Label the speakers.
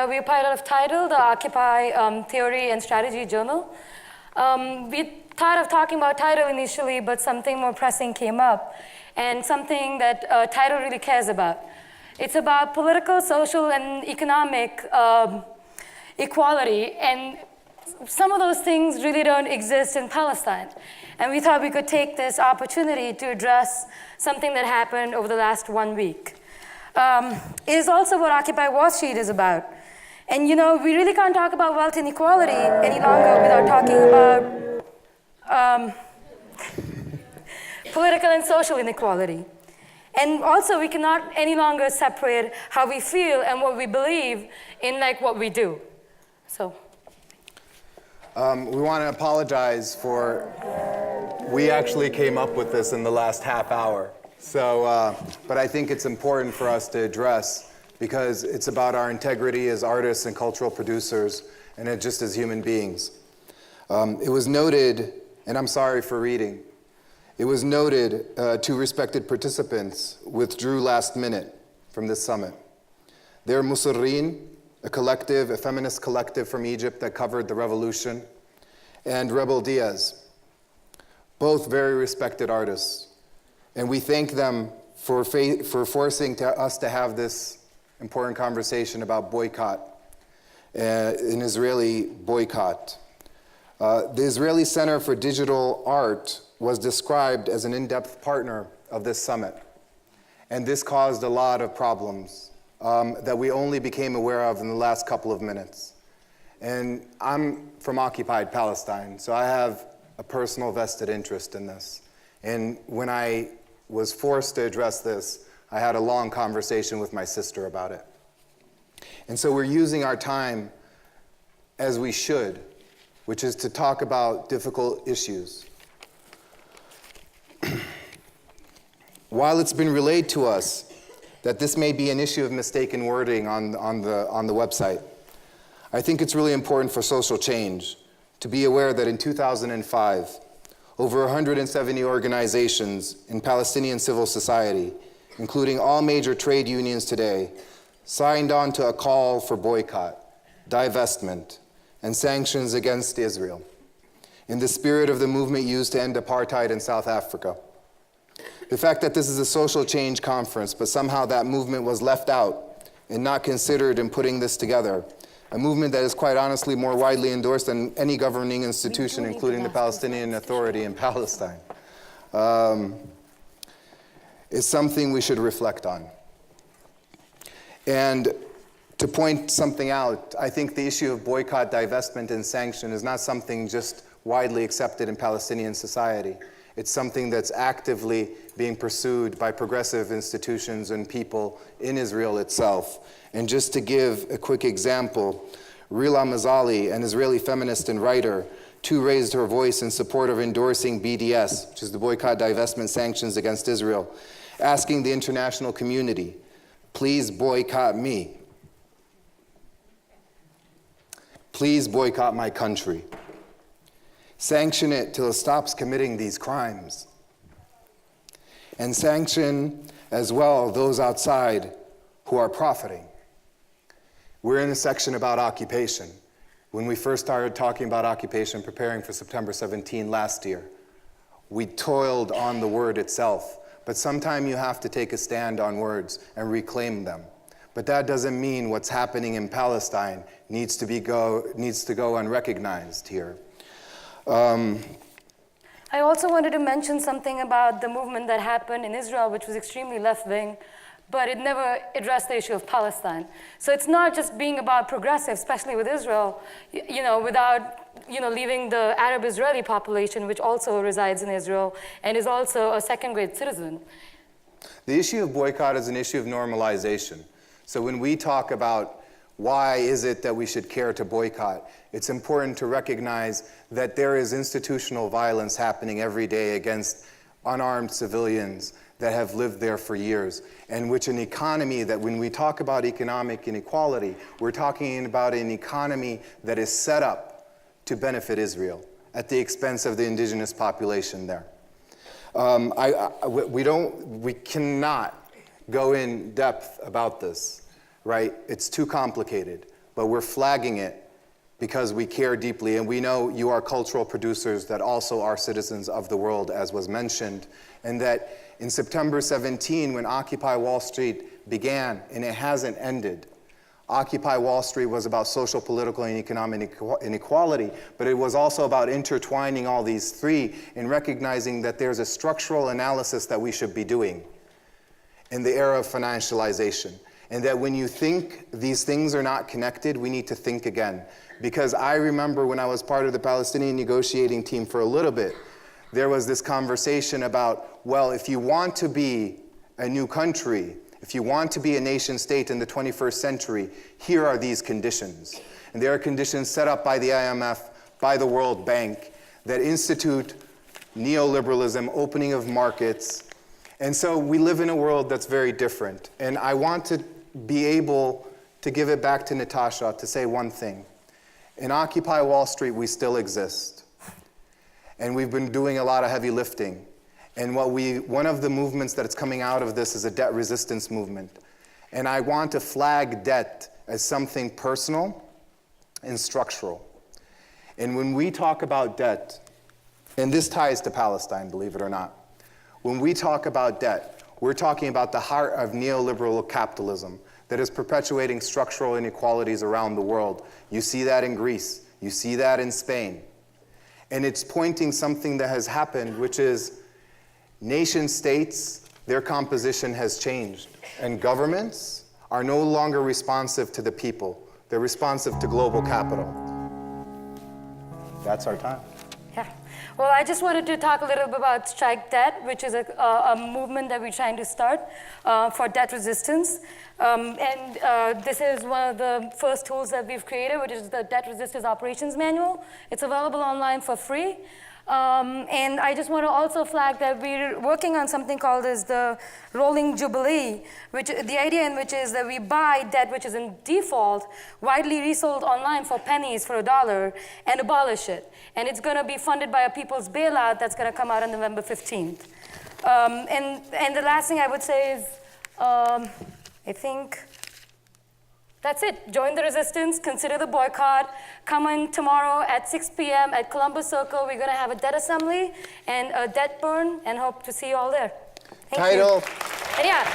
Speaker 1: we're part of Tidal, the Occupy Theory and Strategy Journal. We thought of talking about Tidal initially, but something more pressing came up, and something that Tidal really cares about. It's about political, social, and economic equality, and some of those things really don't exist in Palestine. And we thought we could take this opportunity to address something that happened over the last 1 week. It is also what Occupy Wall Street is about. And you know, we really can't talk about wealth inequality any longer without talking about political and social inequality. And also, we cannot any longer separate how we feel and what we believe in like what we do. So.
Speaker 2: We want to apologize for, we actually came up with this in the last half hour. So, but I think it's important for us to address because it's about our integrity as artists and cultural producers and just as human beings. It was noted, and I'm sorry for reading, it was noted 2 respected participants withdrew last minute from this summit. They're Musirreen, a collective, a feminist collective from Egypt that covered the revolution, and Rebel Diaz, both very respected artists. And we thank them for forcing us to have this important conversation about boycott, an Israeli boycott. The Israeli Center for Digital Art was described as an in-depth partner of this summit. And this caused a lot of problems that we only became aware of in the last couple of minutes. And I'm from occupied Palestine, so I have a personal vested interest in this. And when I was forced to address this, I had a long conversation with my sister about it. And so we're using our time as we should, which is to talk about difficult issues. While it's been relayed to us that this may be an issue of mistaken wording on the website, I think it's really important for social change to be aware that in 2005, over 170 organizations in Palestinian civil society, including all major trade unions today, signed on to a call for boycott, divestment, and sanctions against Israel, in the spirit of the movement used to end apartheid in South Africa. The fact that this is a social change conference, but somehow that movement was left out and not considered in putting this together, a movement that is quite honestly more widely endorsed than any governing institution, including the Palestinian Authority in Palestine, is something we should reflect on. And to point something out, I think the issue of boycott, divestment, and sanction is not something just widely accepted in Palestinian society. It's something that's actively being pursued by progressive institutions and people in Israel itself. And just to give a quick example, Rila Mazali, an Israeli feminist and writer, too raised her voice in support of endorsing BDS, which is the boycott, divestment, sanctions against Israel, asking the international community, please boycott me. Please boycott my country. Sanction it till it stops committing these crimes. And sanction as well those outside who are profiting. We're in a section about occupation. When we first started talking about occupation, preparing for September 17 last year, we toiled on the word itself. But sometimes you have to take a stand on words and reclaim them. But that doesn't mean what's happening in Palestine needs to go unrecognized here.
Speaker 1: I also wanted to mention something about the movement that happened in Israel, which was extremely left-wing, but it never addressed the issue of Palestine. So it's not just being about progressive, especially with Israel, without leaving the Arab-Israeli population, which also resides in Israel and is also a second-grade citizen.
Speaker 2: The issue of boycott is an issue of normalization. So when we talk about why is it that we should care to boycott, it's important to recognize that there is institutional violence happening every day against unarmed civilians that have lived there for years, and which an economy that when we talk about economic inequality, we're talking about an economy that is set up to benefit Israel at the expense of the indigenous population there. We cannot go in depth about this, right? It's too complicated. but we're flagging it because we care deeply, and we know you are cultural producers that also are citizens of the world, as was mentioned, and that in September 17, when Occupy Wall Street began, and it hasn't ended, Occupy Wall Street was about social, political, and economic inequality, but it was also about intertwining all these three and recognizing that there's a structural analysis that we should be doing in the era of financialization. And that when you think these things are not connected, we need to think again. Because I remember when I was part of the Palestinian negotiating team for a little bit, there was this conversation about, well, if you want to be a new country, if you want to be a nation state in the 21st century, here are these conditions. And there are conditions set up by the IMF, by the World Bank, that institute neoliberalism, opening of markets. And so we live in a world that's very different. And I want to be able to give it back to Natasha to say one thing. In Occupy Wall Street, we still exist. And we've been doing a lot of heavy lifting. And one of the movements that's coming out of this is a debt resistance movement. And I want to flag debt as something personal and structural. And when we talk about debt, and this ties to Palestine, believe it or not, when we talk about debt, we're talking about the heart of neoliberal capitalism that is perpetuating structural inequalities around the world. You see that in Greece. You see that in Spain. And it's pointing something that has happened, which is nation states, their composition has changed. And governments are no longer responsive to the people. They're responsive to global capital. That's our time.
Speaker 1: Yeah. Well, I just wanted to talk a little bit about Strike Debt, which is a movement that we're trying to start for debt resistance. This is one of the first tools that we've created, which is the Debt Resistance Operations Manual. It's available online for free. And I just want to also flag that we're working on something called as the Rolling Jubilee, which the idea in which is that we buy debt which is in default, widely resold online for pennies, for $1, and abolish it. And it's going to be funded by a people's bailout that's going to come out on November 15th. And the last thing I would say is, I think that's it. Join the resistance, consider the boycott. Come in tomorrow at 6 p.m. at Columbus Circle. We're going to have a debt assembly and a debt burn, and hope to see you all there. Thank
Speaker 2: Tidal.
Speaker 1: you. And yeah.